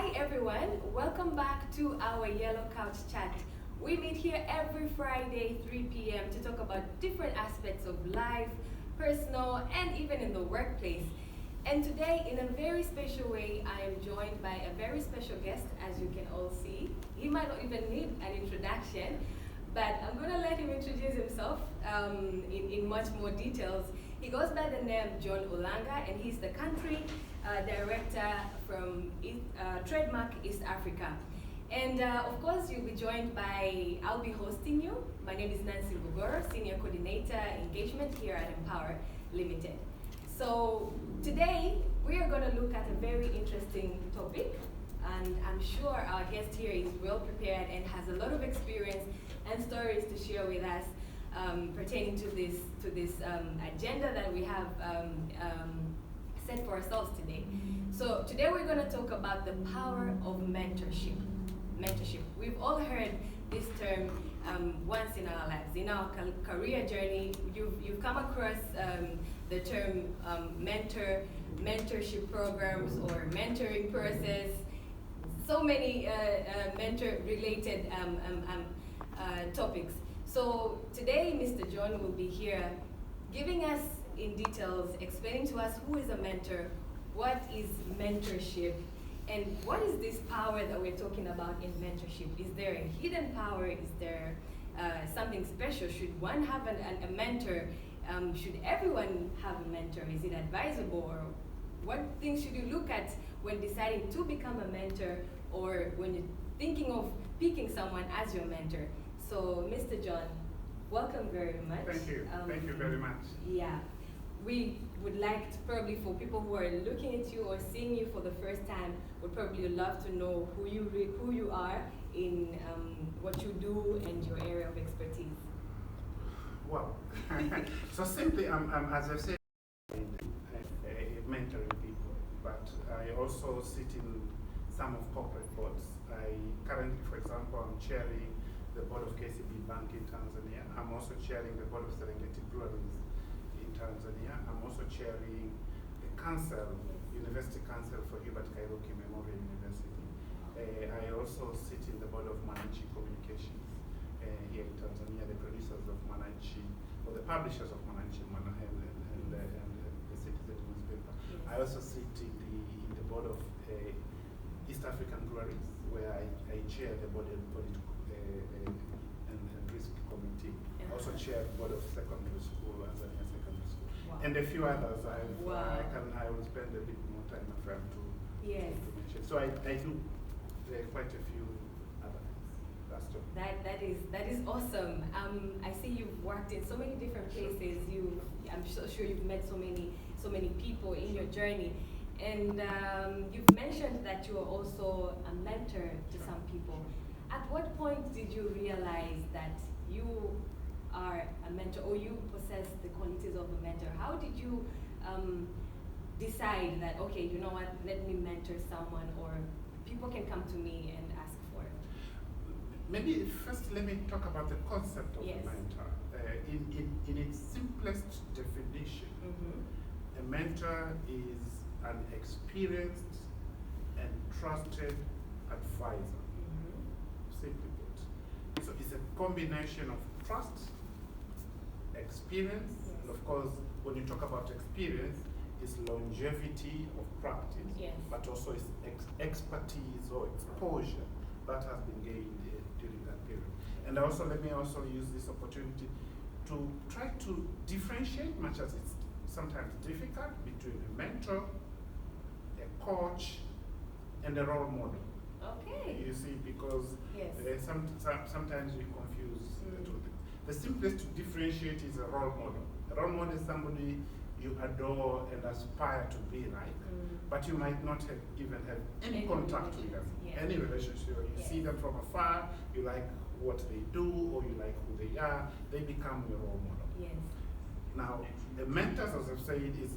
Hi everyone, welcome back to our Yellow Couch Chat. We meet here every Friday 3 p.m. to talk about different aspects of life, personal, and even in the workplace. And today, in a very special way, I am joined by a very special guest, as you can all see. He might not even need an introduction, but I'm going to let him introduce himself in much more details. He goes by the name John Ulanga, and he's the country director from TradeMark East Africa. And of course, you'll be joined by, I'll be hosting you. My name is Nancy Bugoro, Senior Coordinator Engagement here at Empower Limited. So today, we are going to look at a very interesting topic, and I'm sure our guest here is well prepared and has a lot of experience and stories to share with us pertaining to this agenda that we have set for ourselves today. So today we're going to talk about the power of mentorship. Mentorship. We've all heard this term once in our lives. In our career journey, you've come across the term mentorship programs or mentoring process. So many mentor-related topics. So today, Mr. John will be here giving us in details, explaining to us who is a mentor, what is mentorship, and what is this power that we're talking about in mentorship? Is there a hidden power? Is there something special? Should one have a mentor? Should everyone have a mentor? Is it advisable? Or what things should you look at when deciding to become a mentor, or when you're thinking of picking someone as your mentor? So, Mr. John, welcome very much. Thank you. Thank you very much. Yeah. We would like to, probably for people who are looking at you or seeing you for the first time, would probably love to know who you are in what you do and your area of expertise. Well, so simply, as I said, mentoring people, but I also sit in some of corporate boards. I currently, for example, I'm chairing the board of KCB Bank in Tanzania. I'm also chairing the board of Serengeti Breweries in Tanzania. I'm also chairing the council, University Council for Hubert Kairuki Memorial University. I also sit in the board of Mwananchi Communications here in Tanzania, the producers of Mwananchi, or the publishers of Mwananchi and the Citizen newspaper. I also sit in the board of East African Breweries, where I chair the board of political and risk committee. I also chair the board of secondary school, Tanzania Secondary School, and a few others. I will spend a bit more time if I have to mention. So I do quite a few other things. That's true. That is awesome. I see you've worked in so many different places. I'm sure you've met so many people in your journey, and you've mentioned that you are also a mentor to some people. At what point did you realize that you are a mentor, or you possess the qualities of a mentor? How did you decide that, okay, you know what, let me mentor someone, or people can come to me and ask for it? Maybe first let me talk about the concept of a mentor. In its simplest definition, a mentor is an experienced and trusted advisor. Simply put. So it's a combination of trust, experience, and of course, when you talk about experience, it's longevity of practice, but also it's expertise or exposure that has been gained during that period. And also, let me also use this opportunity to try to differentiate, much as it's sometimes difficult, between a mentor, a coach, and a role model. Okay. You see, because sometimes we confuse the two things. The simplest to differentiate is a role model. A role model is somebody you adore and aspire to be like, but you might not even have any contact with them, any relationship. You see them from afar, you like what they do, or you like who they are, they become your role model. Now, a mentor, as I've said, is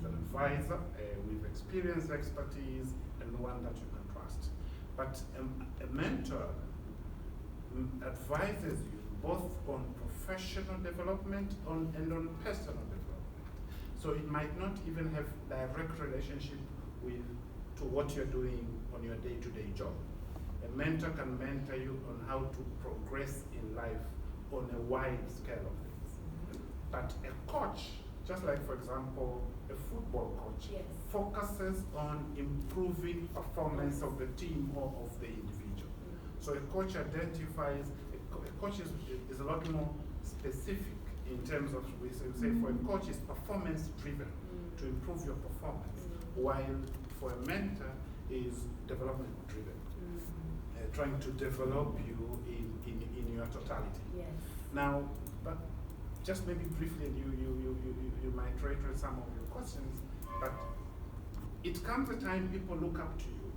an advisor with experience, expertise, and one that you can trust. But a mentor advises you both on professional development and on personal development. So it might not even have direct relationship with to what you're doing on your day-to-day job. A mentor can mentor you on how to progress in life on a wide scale of things. But a coach, just like, for example, a football coach, Yes. focuses on improving performance of the team or of the individual. So a coach identifies, a coach is a lot more specific in terms of, we say for a coach is performance driven to improve your performance, while for a mentor is development driven, trying to develop you in your totality. Yes. Now, but just maybe briefly, and you might reiterate some of your questions, but it comes a time people look up to you,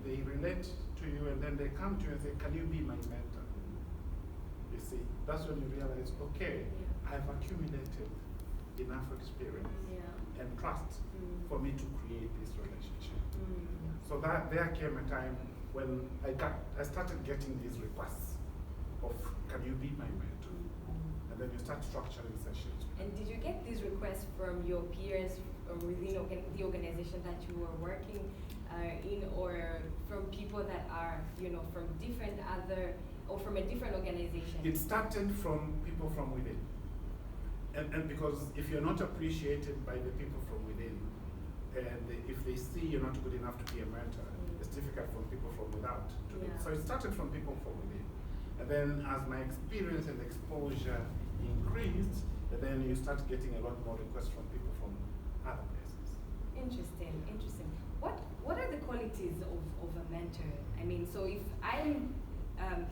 they relate to you, and then they come to you and say, can you be my mentor? You see, that's when you realize, okay, I've accumulated enough experience and trust for me to create this relationship. So that there came a time when I started getting these requests of, can you be my mentor? And then you start structuring sessions. And did you get these requests from your peers within the organization that you were working in, or from people that are, from different other, or from a different organization? It started from people from within. And because if you're not appreciated by the people from within, and if they see you're not good enough to be a mentor, it's difficult for people from without to do it. So it started from people from within. And then as my experience and exposure increased, then you start getting a lot more requests from people from other places. Interesting. What are the qualities of a mentor? I mean, so if I'm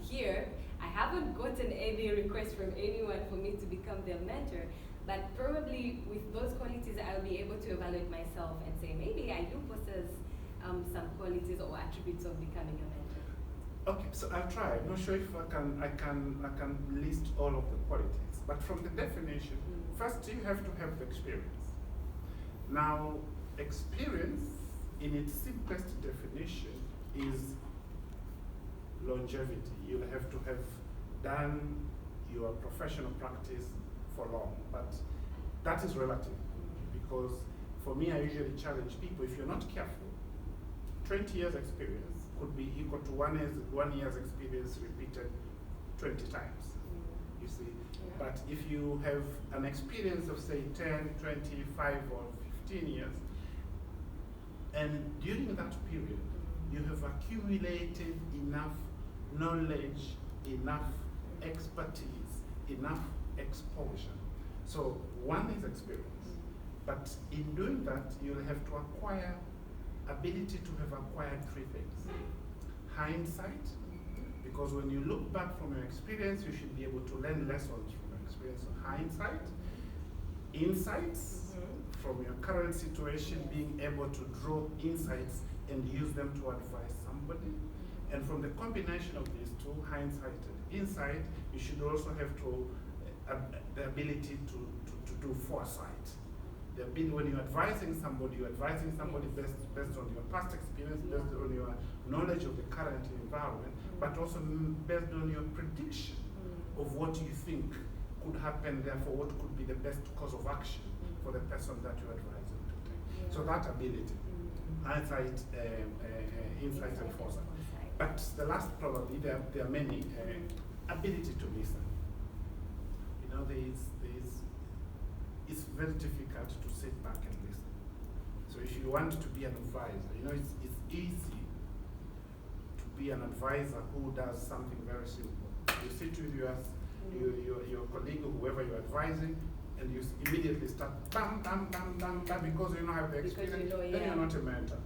here, I haven't gotten any requests from anyone for me to become their mentor, but probably with those qualities, I'll be able to evaluate myself and say, maybe I do possess some qualities or attributes of becoming a mentor. Okay, so I'll try. I'm not sure if I can list all of the qualities, but from the definition, first you have to have the experience. Now, experience in its simplest definition is longevity. You'll have to have done your professional practice for long, but that is relative, because for me, I usually challenge people, if you're not careful, 20 years experience could be equal to 1 year's experience repeated 20 times, you see. But if you have an experience of say 10, 25 or 15 years, and during that period, you have accumulated enough knowledge, enough expertise, enough exposure. So one is experience, but in doing that, you'll have to acquire ability to have acquired three things. Hindsight, because when you look back from your experience, you should be able to learn lessons from your experience. So hindsight, insights from your current situation, being able to draw insights and use them to advise somebody. And from the combination of these two, hindsight and insight, you should also have the ability to do foresight. The ability, when you're advising somebody based on your past experience, based on your knowledge of the current environment, but also based on your prediction of what you think could happen, therefore what could be the best course of action for the person that you're advising to take. So that ability, hindsight, insight and foresight. But the last, probably, there are many, ability to listen. It's very difficult to sit back and listen. So if you want to be an advisor, it's easy to be an advisor who does something very simple. You sit with your colleague or whoever you're advising, and you immediately start bam, bam, bam, bam, bam, because you don't have the experience, then you're not a mentor.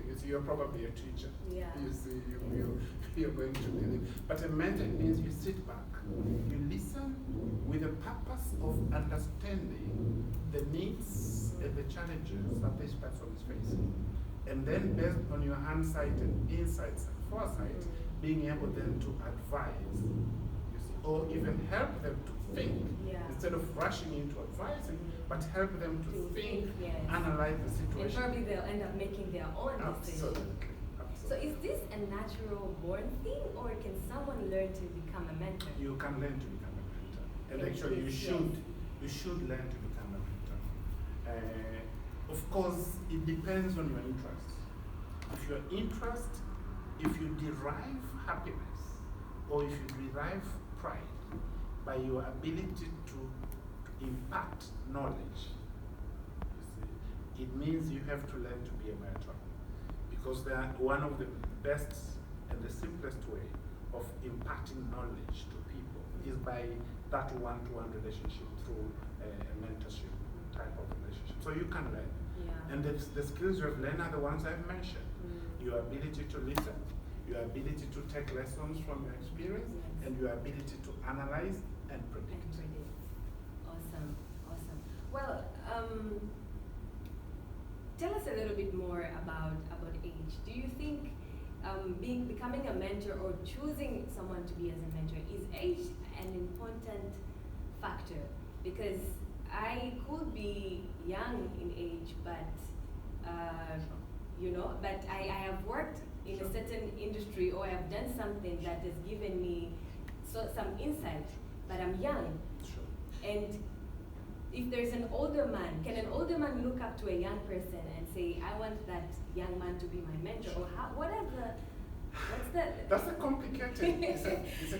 You see, you're probably a teacher. You see, you're going to be there. But a mentor means you sit back, you listen with the purpose of understanding the needs and the challenges that this person is facing. And then based on your hindsight and insights and foresight, being able then to advise, you see, or even help them to think, instead of rushing into advising, but help them to think, analyze the situation. And probably they'll end up making their own decision. Absolutely. So is this a natural born thing, or can someone learn to become a mentor? You can learn to become a mentor. And actually you should learn to become a mentor. Of course, it depends on your interests. if your interest, if you derive happiness or if you derive pride by your ability to impart knowledge, you see, it means you have to learn to be a mentor. Because they are one of the best and the simplest way of imparting knowledge to people is by that one-to-one relationship through a mentorship type of relationship. So you can learn. Yeah. And the skills you have learned are the ones I've mentioned. Your ability to listen, your ability to take lessons from your experience, yes. and your ability to analyze and predict. Awesome, awesome. Well, tell us a little bit more about age. Do you think becoming a mentor or choosing someone to be as a mentor, is age an important factor? Because I could be young in age, but but I have worked in a certain industry, or I have done something that has given me some insight, but I'm young. Sure. And if there's an older man, can an older man look up to a young person and say, I want that young man to be my mentor? Or what's the... That's a complicated, it's a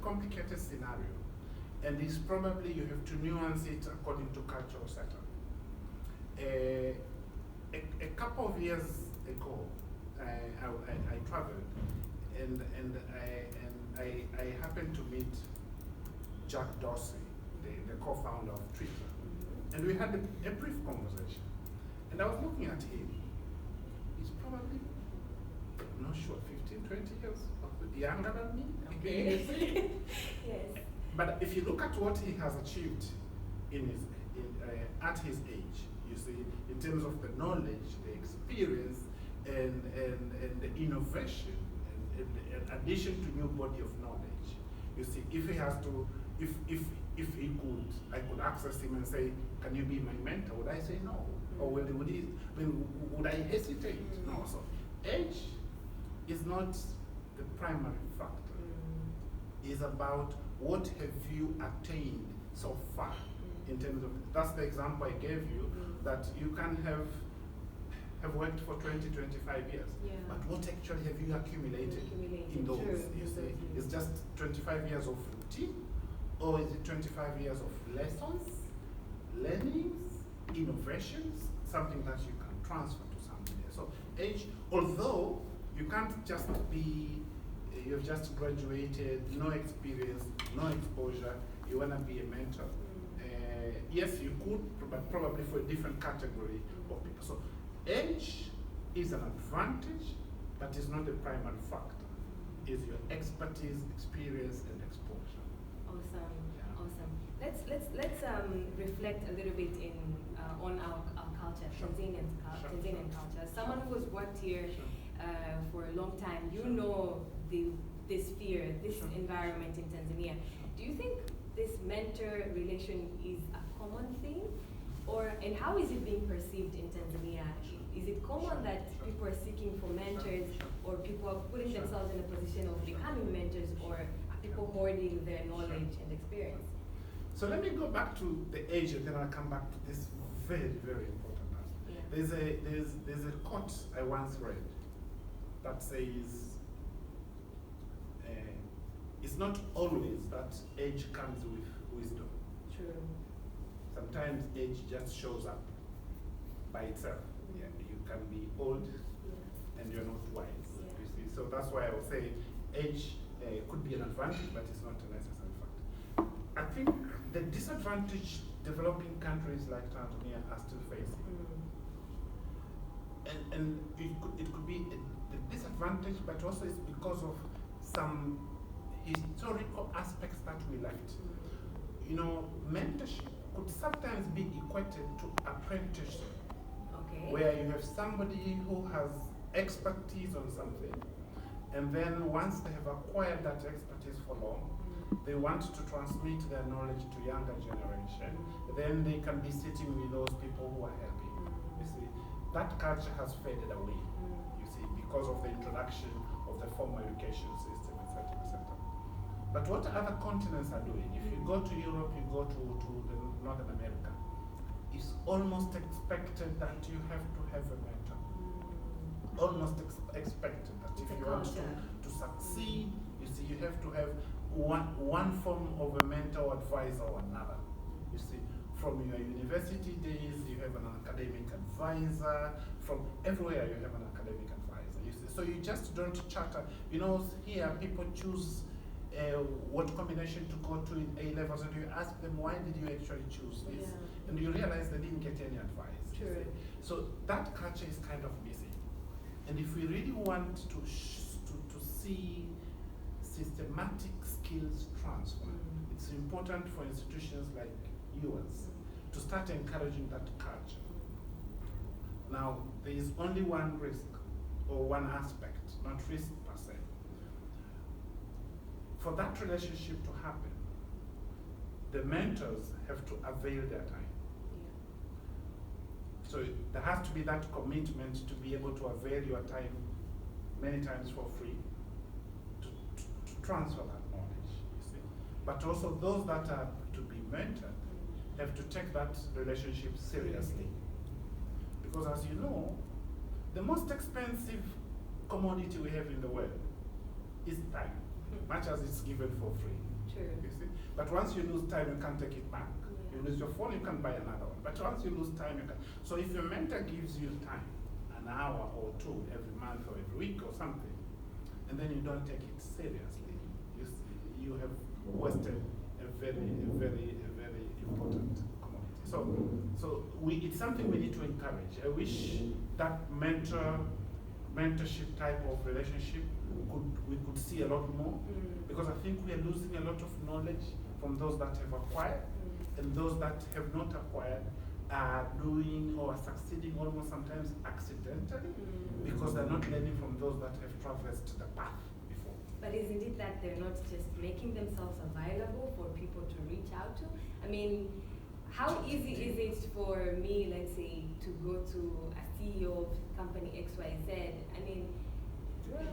complicated scenario. And it's probably, you have to nuance it according to cultural setup. A couple of years ago, I traveled, and I happened to meet Jack Dorsey, the co-founder of Twitter, and we had a brief conversation. And I was looking at him. He's probably, I'm not sure, 15, 20 years younger than me. Okay. Yes. But if you look at what he has achieved at his age, you see, in terms of the knowledge, the experience, and the innovation, and addition to new body of knowledge, you see, if he has to, if he could, I could access him and say, can you be my mentor? Would I say no? Or would I hesitate? No. So age is not the primary factor. It's about what have you attained so far in terms of, that's the example I gave you, that you can have worked for 20, 25 years. Yeah. But what actually have you accumulated in those? True. You see, it's just 25 years of routine, or is it 25 years of lessons, learnings, innovations, something that you can transfer to somebody else. So age, although you can't just be, you've just graduated, no experience, no exposure, you want to be a mentor. Yes, you could, but probably for a different category of people. So age is an advantage, but it's not the primary factor. It's your expertise, experience, and exposure. Awesome, Yeah. awesome. Let's reflect a little bit on our culture, Sure. Tanzanian culture. Someone who has worked here for a long time, you Sure. know this sphere, this Sure. environment in Tanzania. Do you think this mentor relation is a common thing, and how is it being perceived in Tanzania? Is it common that people are seeking for mentors, or people are putting themselves in a position of becoming mentors, or are people hoarding their knowledge and experience? So let me go back to the age, and then I'll come back to this very, very important aspect. Yeah. There's a quote I once read that says, it's not always that age comes with wisdom. True. Sometimes age just shows up by itself. Yeah, you can be old and you're not wise. Yeah. You see, so that's why I would say age could be an advantage, but it's not a necessary factor. I think the disadvantage developing countries like Tanzania are still facing, and it could be the disadvantage, but also it's because of some historical aspects that we left. You know, mentorship could sometimes be equated to apprenticeship, where you have somebody who has expertise on something, and then once they have acquired that expertise for long, they want to transmit their knowledge to younger generation, then they can be sitting with those people who are helping. You see, that culture has faded away, you see, because of the introduction of the formal education system, etc., etc. But what other continents are doing, if you go to Europe, you go to Northern America, it's almost expected that you have to have a mentor. almost expected that if you want to succeed, you see, you have to have one form of a mentor or advisor or another. You see, from your university days, you have an academic advisor. From everywhere, you have an academic advisor. You see, so you just don't charter. You know, here people choose what combination to go to in A levels, and you ask them, why did you actually choose this? Yeah. And you realize they didn't get any advice. True. So that culture is kind of missing. And if we really want to see systematic skills transfer, it's important for institutions like yours to start encouraging that culture. Now, there is only one risk or one aspect, not risk per se. For that relationship to happen, the mentors have to avail their time. So there has to be that commitment to be able to avail your time many times for free to transfer that knowledge, you see. But also those that are to be mentored have to take that relationship seriously. Because as you know, the most expensive commodity we have in the world is time, much as it's given for free. True. You see? But once you lose time, you can't take it back. You lose your phone, you can buy another one. But once you lose time, you can. So if your mentor gives you time, an hour or two every month or every week or something, and then you don't take it seriously, you have wasted a very important commodity. So it's something we need to encourage. I wish that mentorship type of relationship we could see a lot more, because I think we are losing a lot of knowledge from those that have acquired, and those that have not acquired are doing or succeeding almost sometimes accidentally, because they're not learning from those that have traversed the path before. But isn't it that they're not just making themselves available for people to reach out to? I mean, how easy is it for me, let's say, to go to a CEO of company XYZ? I mean,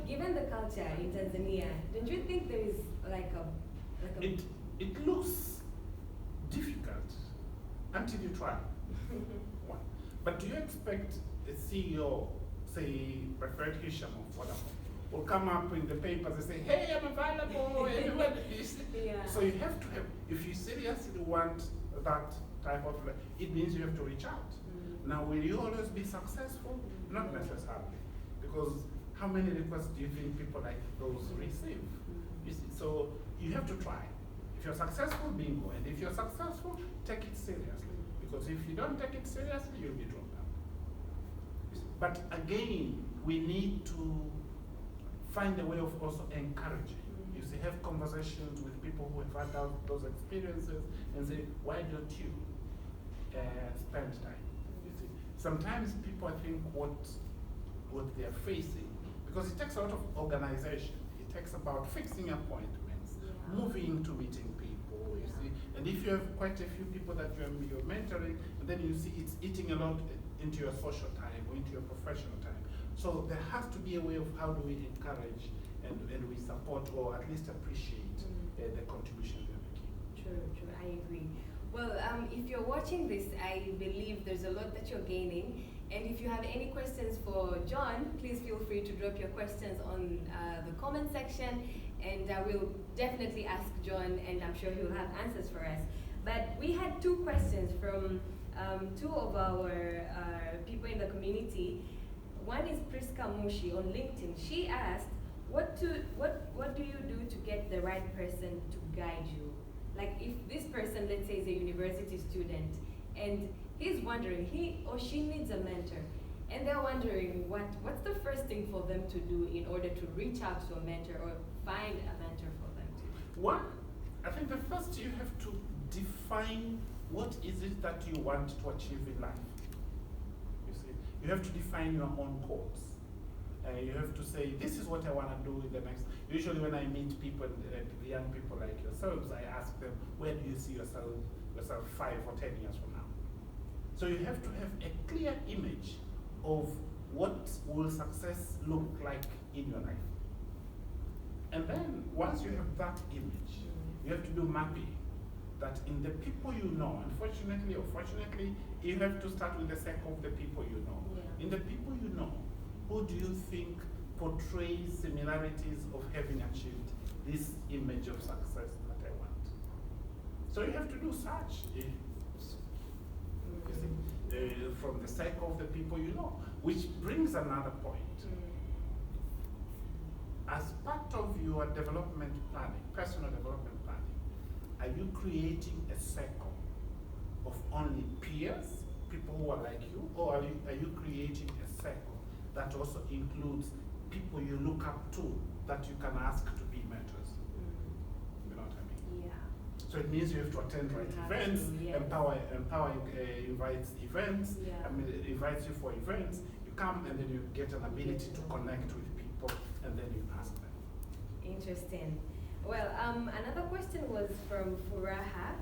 given the culture in Tanzania, don't you think there is like a it looks difficult until you try. One. But do you expect a CEO, say, Preferred Hisham or whatever, will come up in the papers and say, hey, I'm available, everyone is. So you have to have, if you seriously want that type of, it means you have to reach out. Now, will you always be successful? Not necessarily. Because how many requests do you think people like those receive? You see, so you have to try. If you're successful, bingo. And if you're successful, take it seriously. Because if you don't take it seriously, you'll be dropped out. But again, we need to find a way of also encouraging. You see, have conversations with people who have had those experiences and say, why don't you spend time? You see, sometimes people, I think, what they're facing, because it takes a lot of organization. It takes about fixing appointments, moving to meeting people, you see. And if you have quite a few people that you're mentoring, and then you see it's eating a lot into your social time or into your professional time. So there has to be a way of how do we encourage and we support or at least appreciate the contribution they're making. True, I agree. Well, if you're watching this, I believe there's a lot that you're gaining. And if you have any questions for John, please feel free to drop your questions on the comment section, and we'll definitely ask John, and I'm sure he'll have answers for us. But we had two questions from two of our people in the community. One is Priska Mushi on LinkedIn. She asked, what do you do to get the right person to guide you? Like if this person, let's say, is a university student, and he's wondering, he or she needs a mentor, and they're wondering what's the first thing for them to do in order to reach out to a mentor or find a mentor for them to. One, I think the first you have to define what is it that you want to achieve in life. You see, you have to define your own goals. You have to say, this is what I want to do in the next. Usually when I meet people, young people like yourselves, I ask them, where do you see yourself 5 or 10 years from now? So you have to have a clear image of what will success look like in your life. And then once you have that image, you have to do mapping. That in the people you know, unfortunately or fortunately, you have to start with the circle of the people you know. Yeah. In the people you know, who do you think portrays similarities of having achieved this image of success that I want? So you have to do search. You see, from the cycle of the people you know, which brings another point. As part of your development planning, personal development planning, are you creating a circle of only peers, people who are like you, or are you creating a circle that also includes people you look up to that you can ask to be mentors? You know what I mean? Yeah. So it means you have to attend right events, yes. Empower invites events, Yeah. invites you for events. You come and then you get an ability to connect with people, and then you ask them. Interesting. Well, another question was from Furaha.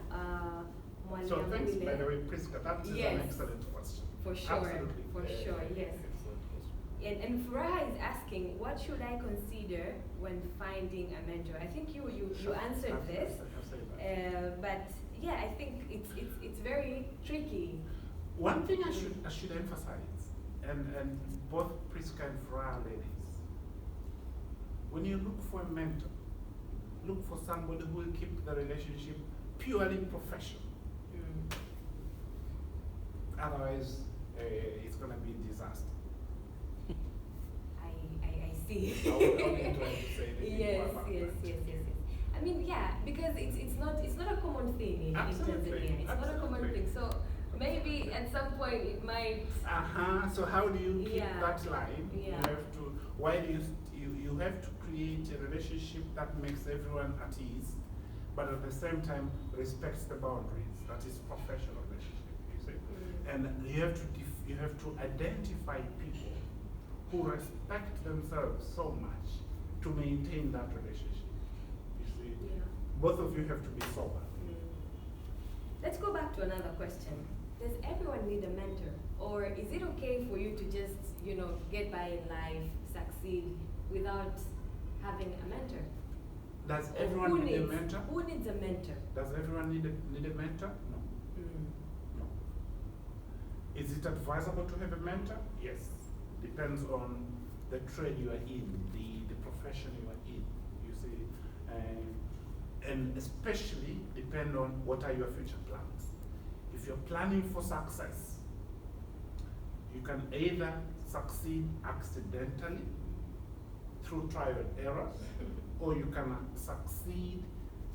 So thanks, by the way, Priska. That is Yes. an excellent question. For sure. Absolutely. For sure, yes. Excellent question. And Furaha is asking, what should I consider when finding a mentor? I think you answered this, I've said that. but yeah, I think it's very tricky. One thing I should emphasize, and both Priska and Furaha ladies, when you look for a mentor, look for somebody who will keep the relationship purely professional. Otherwise, it's going to be a disaster. I see. I won't try to say anything yes, more about yes, that. yes, yes, yes. I mean, yeah, because it's not a common thing in Tanzania. It's not a common thing. So maybe at some point it might. So how do you keep Yeah. that line? Yeah. You have to. Why do you have to create a relationship that makes everyone at ease, but at the same time respects the boundaries. That is professional relationship. You see, and you have to identify people who respect themselves so much to maintain that relationship. You see, both of you have to be sober. Let's go back to another question. Does everyone need a mentor? Or is it okay for you to just, get by in life, succeed without having a mentor? Does everyone need a mentor? Who needs a mentor? Does everyone need a mentor? No. No. Is it advisable to have a mentor? Yes. Depends on the trade you are in, the profession you are in, you see. And especially depend on what are your future plans. If you're planning for success, you can either succeed accidentally through trial and error, or you can succeed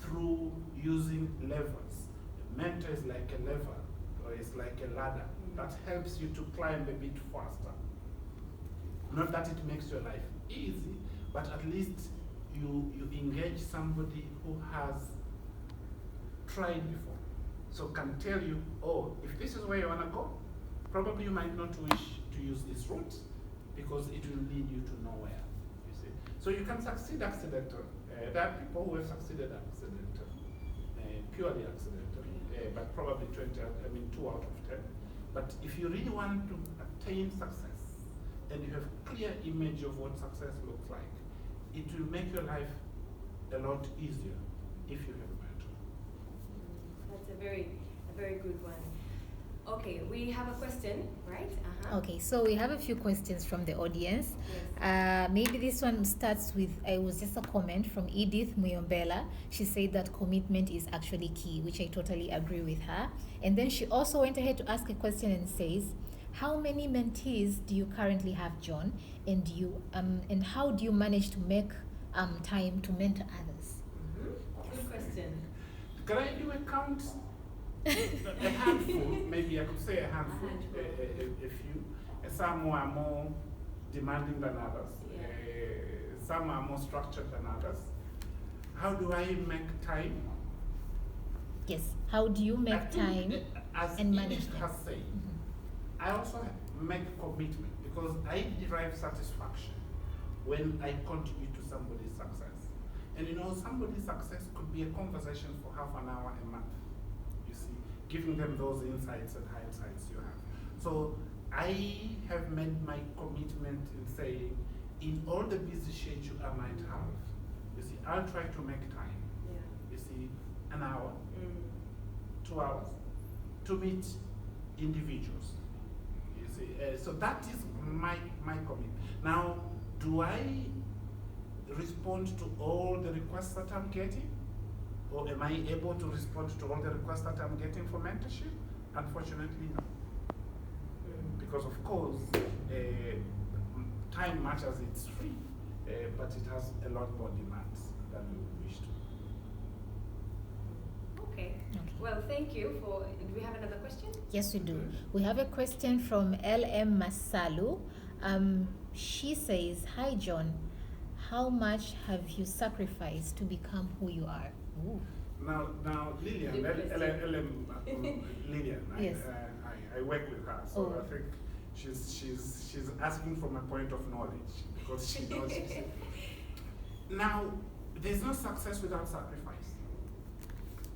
through using levers. A mentor is like a lever, or it's like a ladder that helps you to climb a bit faster. Not that it makes your life easy, but at least you engage somebody who has tried before. So can tell you, oh, if this is where you want to go, probably you might not wish to use this route because it will lead you to nowhere, you see. So you can succeed accidentally. There are people who have succeeded accidentally, purely accidentally, but probably 2 out of 10. But if you really want to attain success, and you have clear image of what success looks like, it will make your life a lot easier if you have a mentor. That's a very good one. Okay, we have a question, right? Okay, so we have a few questions from the audience. Yes. Maybe this one starts with, it was just a comment from Edith Muyombela. She said that commitment is actually key, which I totally agree with her. And then she also went ahead to ask a question and says, how many mentees do you currently have, John? And and how do you manage to make time to mentor others? Good question. Can I do a count? A handful, maybe I could say a handful, a few. Some are more demanding than others. Some are more structured than others. How do I make time? Yes, how do you make time as and manage Edith them? has said, I also make commitment because I derive satisfaction when I contribute to somebody's success. And somebody's success could be a conversation for half an hour a month, you see, giving them those insights and hindsights you have. So I have made my commitment in saying, in all the busy schedule I might have, you see, I'll try to make time, you see, an hour, 2 hours, to meet individuals, you see, so that is my comment. Now, do I respond to all the requests that I'm getting? Or am I able to respond to all the requests that I'm getting for mentorship? Unfortunately, no. Because of course, time matches, it's free, but it has a lot more demands than we would wish to. Okay. Well, thank you for. Do we have another question? Yes, we do. We have a question from LM Masalu. She says, "Hi, John. How much have you sacrificed to become who you are?" Ooh. Now, Lillian, Lillian, Yes. I work with her, so I think she's asking from a point of knowledge because she knows. Now, there's no success without sacrifice.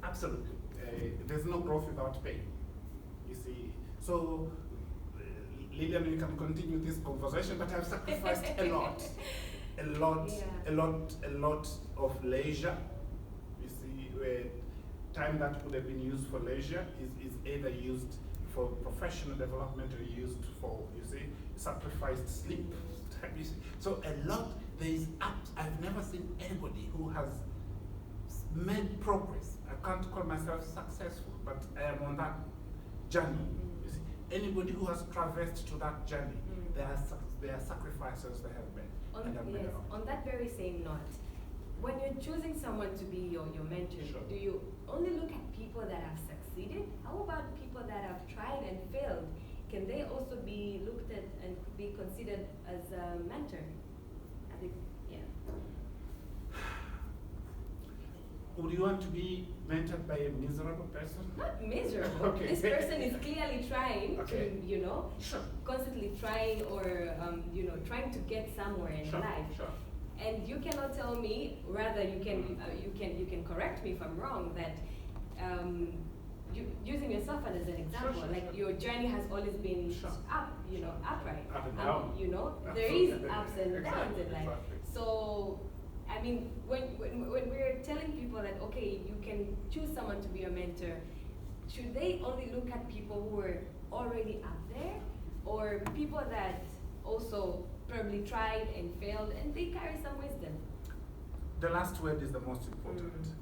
Absolutely, there's no growth without pain. You see, so Lillian, we can continue this conversation, but I've sacrificed a lot of leisure. You see, time that could have been used for leisure is either used for professional development or used for, you see, sacrificed sleep. You see. So a lot, I've never seen anybody who has made progress. I can't call myself successful, but I am on that journey. You see, anybody who has traversed to that journey, there are sacrifices they have made. On that very same note, when you're choosing someone to be your mentor, Sure. do you only look at people that have succeeded? How about people that have tried and failed? Can they also be looked at and be considered as a mentor? I think, yeah. Would you want to be mentored by a miserable person? Not miserable. Okay. This person is clearly trying Okay. to, Sure. constantly trying or, trying to get somewhere in Sure. life. Sure. And you cannot tell me, rather you can correct me if I'm wrong, that using yourself as an example, Sure. your journey has always been Sure. up, upright. Up and down. There is Absolutely. ups and downs in life. Exactly. So, I mean, when we're telling people that, okay, you can choose someone to be your mentor, should they only look at people who are already up there, or people that also probably tried and failed and they carry some wisdom? The last word is the most important.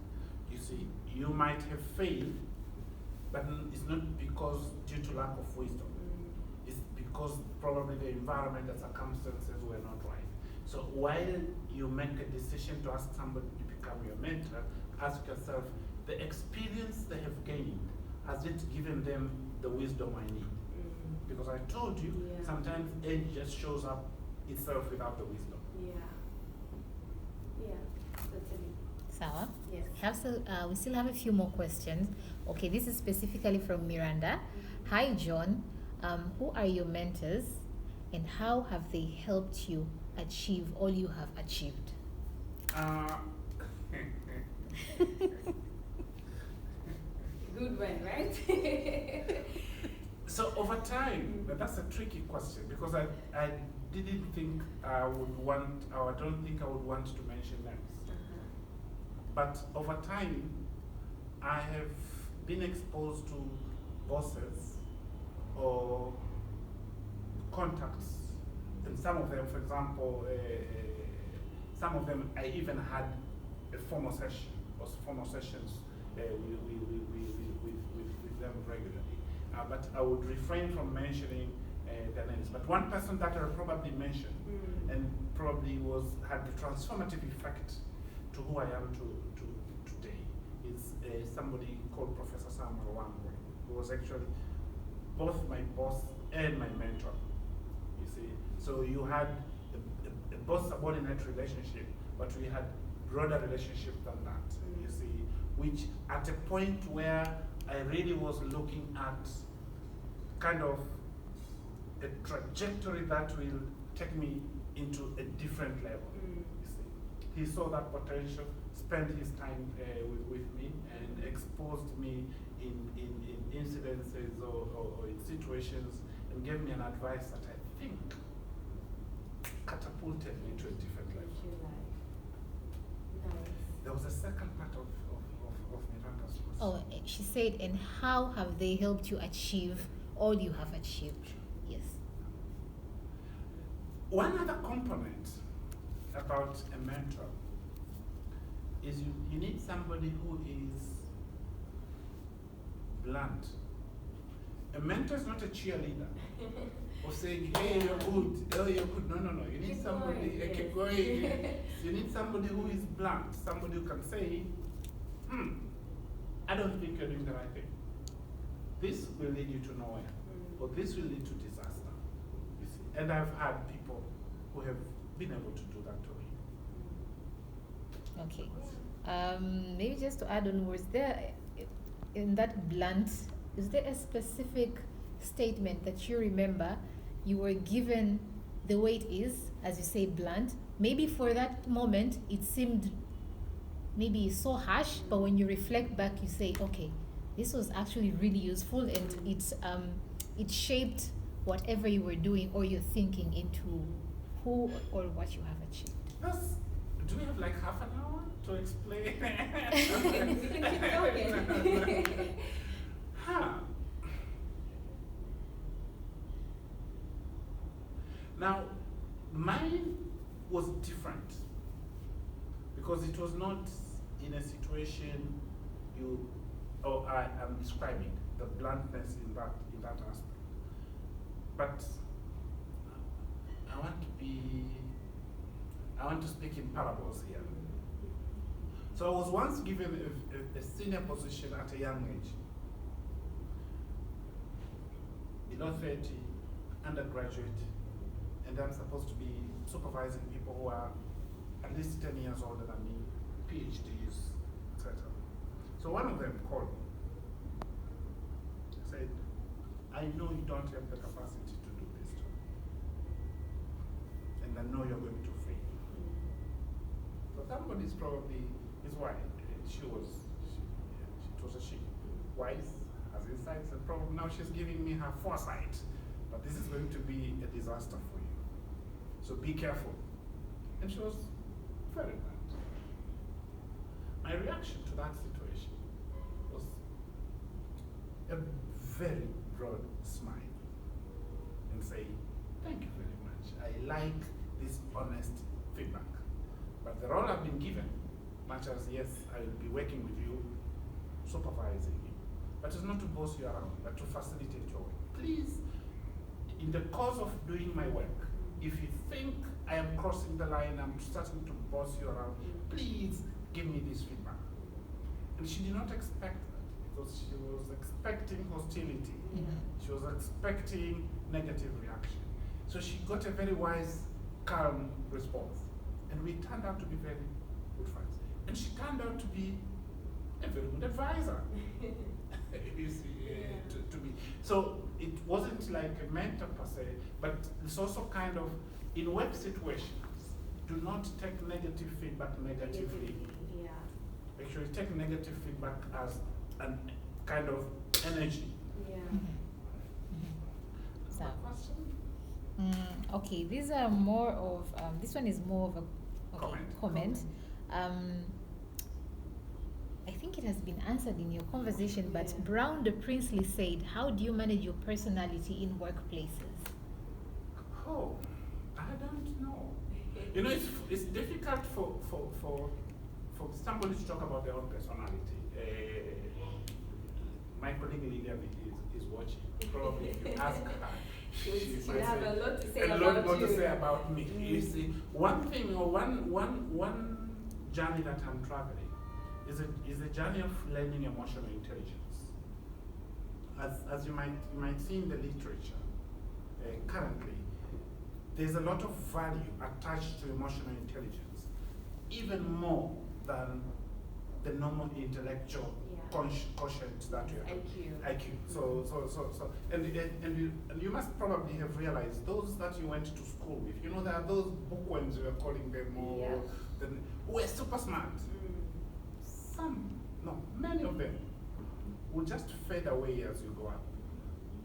You see, you might have failed, but it's not because due to lack of wisdom. It's because probably the environment and circumstances were not right. So while you make a decision to ask somebody to become your mentor, ask yourself, the experience they have gained, has it given them the wisdom I need? Because I told you, sometimes age just shows up itself without the wisdom. Totally. Sawa? Yes. We still have a few more questions. Okay, this is specifically from Miranda. Hi, John. Who are your mentors and how have they helped you achieve all you have achieved? Good one, right? So over time, that's a tricky question because I didn't think I would want, or I don't think I would want to mention names. But over time, I have been exposed to bosses or contacts, and some of them, for example, some of them I even had a formal session or formal sessions with them regularly. But I would refrain from mentioning their names. But one person that I'll probably mention and probably had a transformative effect to who I am today is somebody called Professor Sam Ulanga, who was actually both my boss and my mentor. You see, so you had a boss-subordinate relationship, but we had broader relationship than that. You see, which at a point where I really was looking at kind of a trajectory that will take me into a different level. You see, he saw that potential, spent his time with me, and exposed me in incidences or in situations, and gave me an advice that I think catapulted me to a different level. Nice. There was a second part of Miranda's question. Oh, she said, and how have they helped you achieve all you have achieved? Yes. One other component about a mentor is you need somebody who is blunt. A mentor is not a cheerleader of saying, hey, you're good, oh, you're good. No. You need somebody, keep going. You need somebody who is blunt, somebody who can say, I don't think you're doing the right thing. This will lead you to nowhere, or this will lead to disaster. You see? And I've had people who have been able to do that to me. Okay. Maybe just to add on, was there, in that blunt, is there a specific statement that you remember you were given the way it is, as you say, blunt? Maybe for that moment it seemed maybe so harsh, but when you reflect back, you say, okay, this was actually really useful, and it shaped whatever you were doing or you're thinking into who or what you have achieved. Yes. Do we have like half an hour to explain? We can keep going. Now, mine was different because it was not in a situation I am describing the bluntness in that aspect. But I want to speak in parables here. So I was once given a senior position at a young age. Below 30, undergraduate, and I'm supposed to be supervising people who are at least 10 years older than me, PhDs, etc. So one of them called me, said, I know you don't have the capacity to do this job, and I know you're going to fail. So somebody's probably, his wife, it was a she, wise, has insights, and probably now she's giving me her foresight, but this is going to be a disaster for you. So be careful. And she was very blunt. My reaction to that situation was a very broad smile and say, thank you very much. I like this honest feedback. But the role I've been given, much as yes, I will be working with you, supervising you, but it's not to boss you around, but to facilitate your work. Please, in the course of doing my work, if you think I am crossing the line, I'm starting to boss you around, please give me this feedback. And she did not expect that, because she was expecting hostility. She was expecting negative reaction. So she got a very wise, calm response. And we turned out to be very good friends. And she turned out to be a very good advisor. You see, to me. So it wasn't like a mentor per se, but it's also kind of, in work situations, do not take negative feedback negatively. Yeah. Actually take negative feedback as a kind of energy. Yeah. So, Question? okay, these are more of, this one is more of a comment. I think it has been answered in your conversation, but Brown the Princely said, how do you manage your personality in workplaces? Oh, I don't know. You know, it's difficult for somebody to talk about their own personality. My colleague Lydia is watching. Probably if you ask her, she She'll might have say a lot to say a about lot more you. to say about me. You see, one thing or one journey that I'm traveling is a journey of learning emotional intelligence. As you might see in the literature currently, there's a lot of value attached to emotional intelligence, even more than the normal intellectual quotient that you have. IQ. So, and you must probably have realized those that you went to school with. You know, there are those bookworms, we are calling them, or who are super smart. Many of them will just fade away as you go up,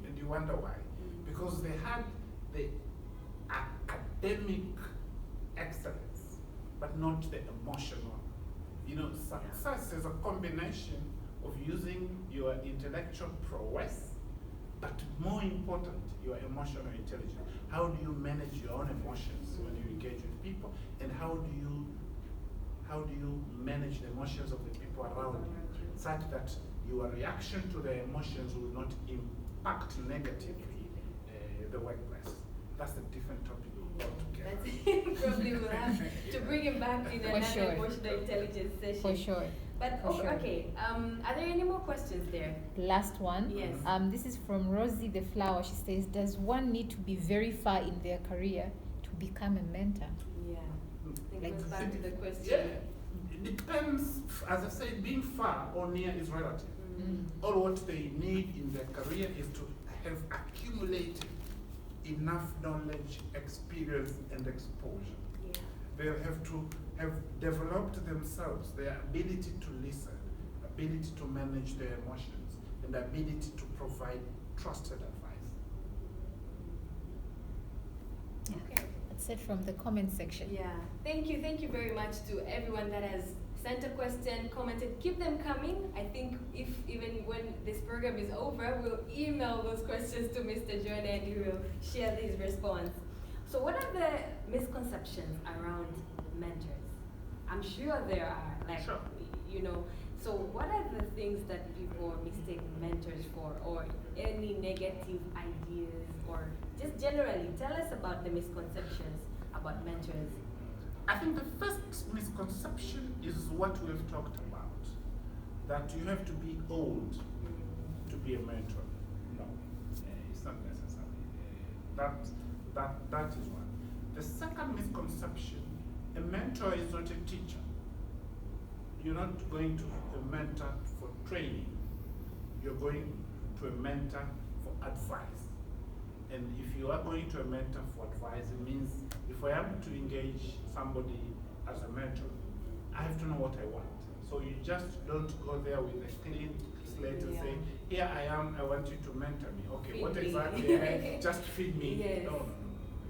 and you wonder why. Because they had the academic excellence, but not the emotional. You know, success is a combination of using your intellectual prowess But more important, your emotional intelligence. How do you manage your own emotions when you engage with people, and how do you manage the emotions of the people around you, such that your reaction to their emotions will not impact negatively the workplace. That's a different topic altogether. That's probably we'll have to bring him back in another emotional intelligence session. For sure. But okay, are there any more questions there? Last one. Yes. This is from Rosie the Flower. She says, does one need to be very far in their career to become a mentor? Yeah. I think Like, goes back to the question. Yeah, it depends. As I said, being far or near is relative. All what they need in their career is to have accumulated enough knowledge, experience, and exposure. Yeah. They'll have to have developed themselves their ability to listen, ability to manage their emotions, and ability to provide trusted advice. Okay. That's it from the comment section. Yeah. Thank you very much to everyone that has sent a question, commented. Keep them coming. I think if even when this program is over, we'll email those questions to Mr. John and he will share his response. So what are the misconceptions around mentors? I'm sure there are, like, Sure. you know, so what are the things that people mistake mentors for, or any negative ideas, or just generally tell us about the misconceptions about mentors? I think the first misconception is what we've talked about, that you have to be old to be a mentor. No, it's not necessary. That is one. The second misconception, a mentor is not a teacher. You're not going to a mentor for training. You're going to a mentor for advice. And if you are going to a mentor for advice, it means if I am to engage somebody as a mentor, I have to know what I want. So you just don't go there with a clean slate and say, here I am, I want you to mentor me. Okay, Feed what me. exactly? Just feed me. Yes. No.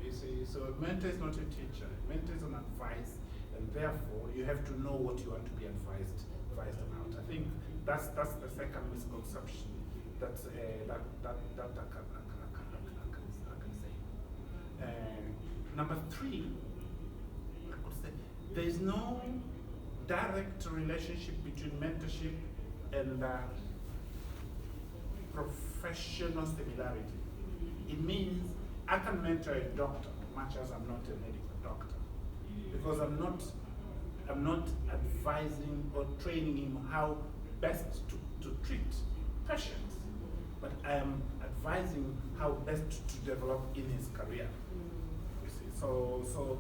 You see, so a mentor is not a teacher. A mentor is an advice, and therefore you have to know what you want to be advised about. I think that's the second misconception that I can say. Number three, I could say there is no direct relationship between mentorship and professional similarity. It means I can mentor a doctor, much as I'm not a medical doctor, because I'm not advising or training him how best to treat patients, but I am advising how best to develop in his career. You see, so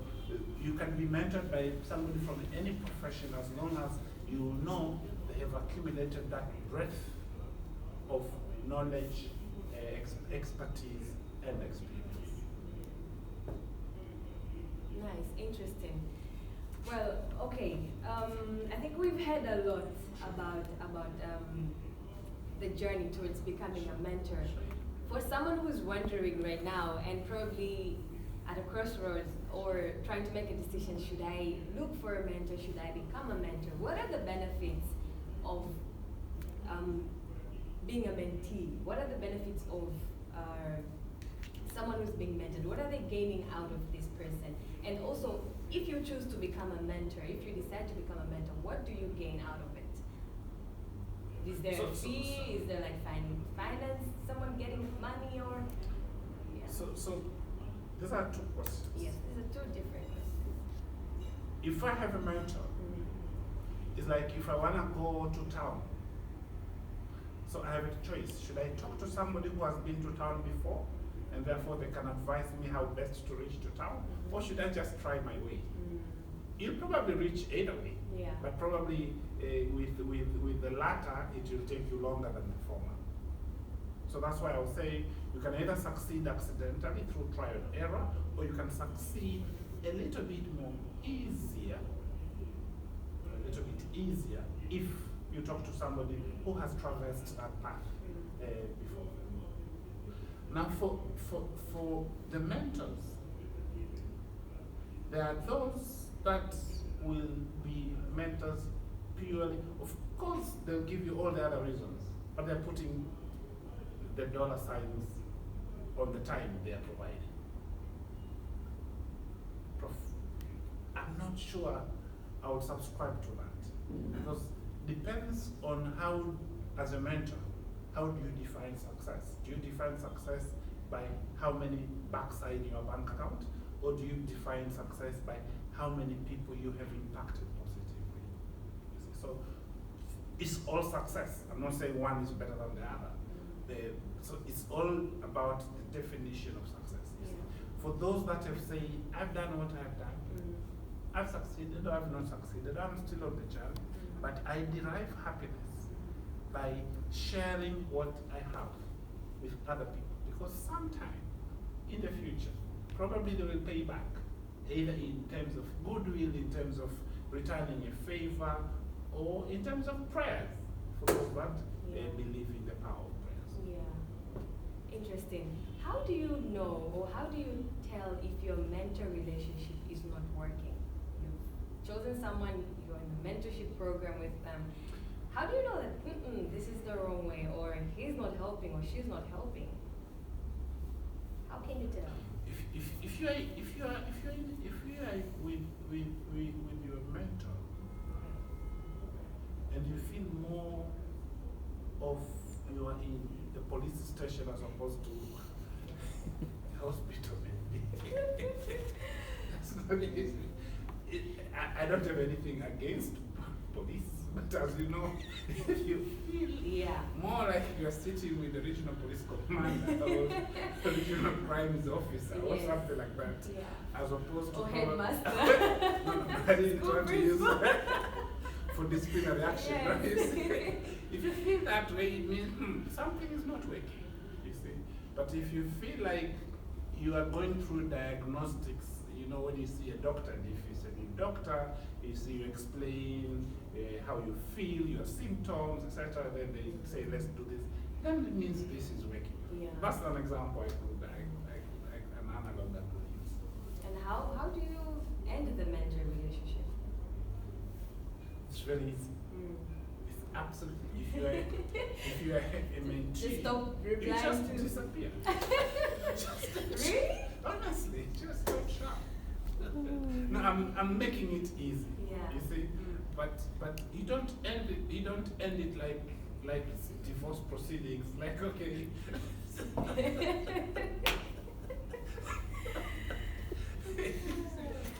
you can be mentored by somebody from any profession as long as you know they have accumulated that breadth of knowledge, expertise, and experience. Nice, interesting. Well, okay. I think we've heard a lot about the journey towards becoming a mentor. For someone who's wondering right now and probably at a crossroads or trying to make a decision, should I look for a mentor? Should I become a mentor? What are the benefits of being a mentee? What are the benefits of someone who's being mentored? What are they gaining out of this person? And also, if you choose to become a mentor, if you decide to become a mentor, what do you gain out of it? Is there a fee? Is there like finance? Someone getting money or? Yeah. So these are two questions. Yes, these are two different questions. If I have a mentor, it's like if I want to go to town. So I have a choice. Should I talk to somebody who has been to town before, and therefore they can advise me how best to reach to town, or should I just try my way? You'll probably reach either way, but probably with the latter, it will take you longer than the former. So that's why I would say you can either succeed accidentally through trial and error, or you can succeed a little bit easier if you talk to somebody who has traversed that path before. Now for the mentors, there are those that will be mentors purely, of course they'll give you all the other reasons, but they're putting the dollar signs on the time they are providing. I'm not sure I would subscribe to that, because depends on how, as a mentor, how do you define success? Do you define success by how many bucks are in your bank account, or do you define success by how many people you have impacted positively? You see, so it's all success. I'm not saying one is better than the other. So it's all about the definition of success. Yeah. For those that have said, I've done what I've done, I've succeeded or I've not succeeded, I'm still on the journey, but I derive happiness by sharing what I have with other people, because sometime in the future, probably they will pay back, either in terms of goodwill, in terms of returning a favor, or in terms of prayers, for those that believe in the power of prayers. Yeah. Interesting. How do you know, or how do you tell if your mentor relationship is not working? You've chosen someone, you're in a mentorship program with them. How do you know that this is the wrong way, or he's not helping, or she's not helping? How can you tell? If you are with your mentor, and you feel more of you are in the police station as opposed to the hospital, maybe. That's not easy. I don't have anything against police, but as you know, if you feel more like you're sitting with the regional police commander or the regional crimes officer or something like that, as opposed to headmaster. I didn't want to use for disciplinary action. Yes. Right? If you feel that way, it means something is not working, you see. But if you feel like you are going through diagnostics, you know, when you see a doctor, and if it's a new doctor, you see, you explain how you feel, your symptoms, etc., then they say, let's do this, then it means this is working. Yeah. That's an example an analog that we use. And how do you end the mentor relationship? It's very easy. It's absolutely, if you are a mentee, Just stop you replying just to disappear. Really? Honestly, just stop sharp. No, I'm making it easy. Yeah. You see, but you don't end it like it's divorce proceedings. Like, okay.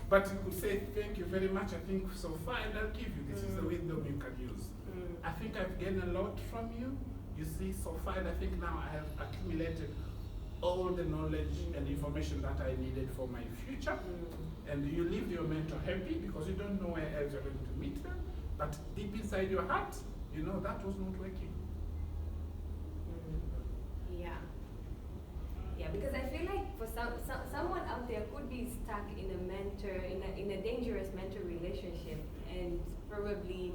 But you could say, thank you very much, I think so far, and I'll give you. This is the wisdom you can use. I think I've gained a lot from you. You see, so far, and I think now I have accumulated all the knowledge and information that I needed for my future. And you leave your mentor happy because you don't know where else you're going to meet them. But deep inside your heart, you know that was not working. Yeah, because I feel like for someone out there could be stuck in a dangerous mentor relationship, and probably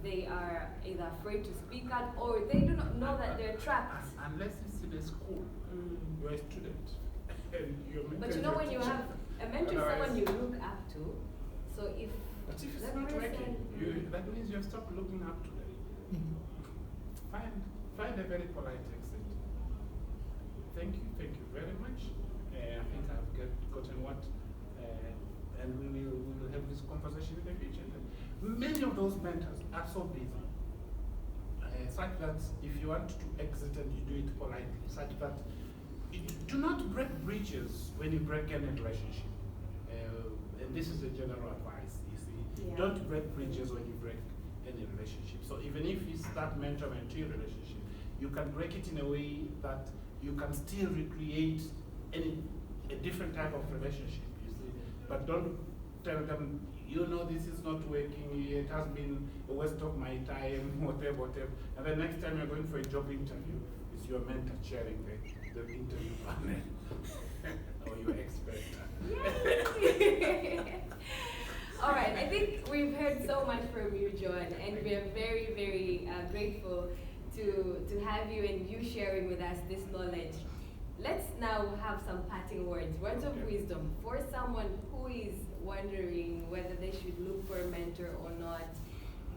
they are either afraid to speak out, or they do not know that they're trapped. Unless it's in a school, you're a student. And your mentor, but you know, when you have a mentor, is someone you look up to. So if it's not working, that means you have stopped looking up to them. Find a very polite exit. Thank you very much. I think I've gotten what, and we will have this conversation in the future. Many of those mentors are so busy, such that if you want to exit and you do it politely, such that you do not break bridges when you break any relationship. And this is a general advice, you see. Don't break bridges when you break any relationship. So even if it's that mentor-mentee relationship, you can break it in a way that you can still recreate a different type of relationship, you see. But don't tell them, you know, this is not working, it has been a waste of my time, whatever. And the next time you're going for a job interview, it's your mentor chairing the interview panel, or your expert. All right, I think we've heard so much from you, John, and we are very, very grateful to have you and you sharing with us this knowledge. Let's now have some parting words of wisdom for someone who is wondering whether they should look for a mentor or not.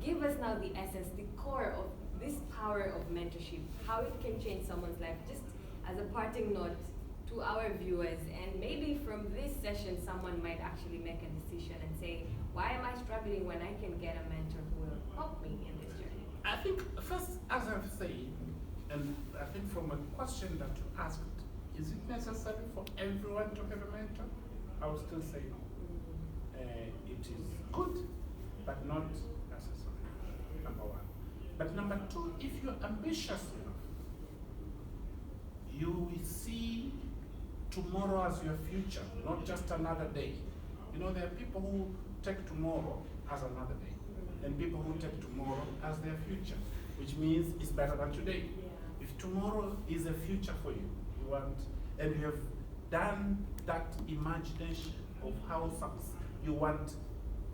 give us now the essence, the core of this power of mentorship, how it can change someone's life, just as a parting note to our viewers. And maybe from this session, someone might actually make a decision and say, why am I struggling when I can get a mentor who will help me in this journey? I think first, as I've said, and I think from a question that you asked, is it necessary for everyone to have a mentor? I would still say no. It is good, but not necessary, number one. But number two, if you're ambitious enough, you will see tomorrow as your future, not just another day. You know, there are people who take tomorrow as another day, and people who take tomorrow as their future, which means it's better than today. Yeah. If tomorrow is a future for you, you want, and you have done that imagination of how you want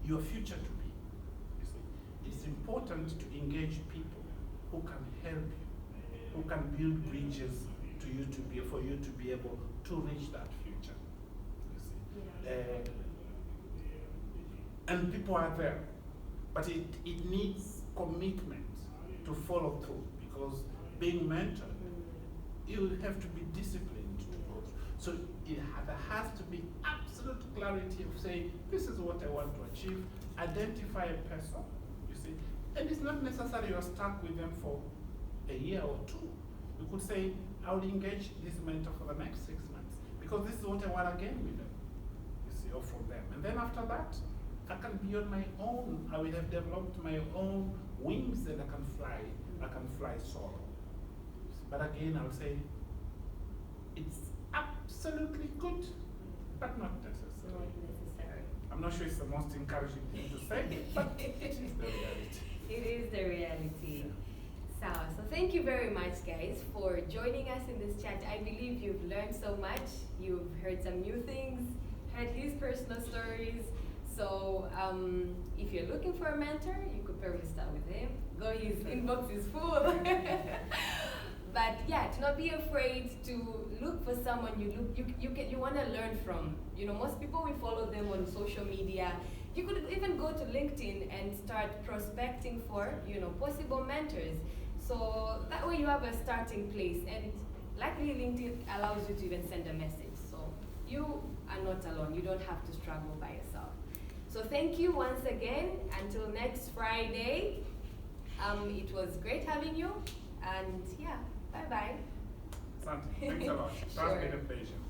your future to be, you see, it's important to engage people who can help you, who can build bridges to you for you to be able to reach that future. You see, and people are there, but it needs commitment to follow through, because being mentored, you have to be disciplined to go through. So there has to be absolute clarity of saying, this is what I want to achieve. Identify a person, you see, and it's not necessary you're stuck with them for a year or two. You could say, I will engage this mentor for the next 6 months, because this is what I want to gain with them, you see, or from them. And then after that, I can be on my own. I will have developed my own wings, and I can fly solo. But again, I'll say, it's absolutely good, but not necessary. Not necessary. I'm not sure it's the most encouraging thing to say, but it is the reality. It is the reality. So thank you very much, guys, for joining us in this chat. I believe you've learned so much. You've heard some new things, heard his personal stories. So if you're looking for a mentor, you could probably start with him. His inbox is full. But yeah, to not be afraid to look for someone you want to learn from. You know, most people, we follow them on social media. You could even go to LinkedIn and start prospecting for, you know, possible mentors. So that way you have a starting place, and luckily LinkedIn allows you to even send a message. So you are not alone. You don't have to struggle by yourself. So thank you once again. Until next Friday. It was great having you, and yeah, bye-bye. Santi, thanks a lot. It has been a pleasure.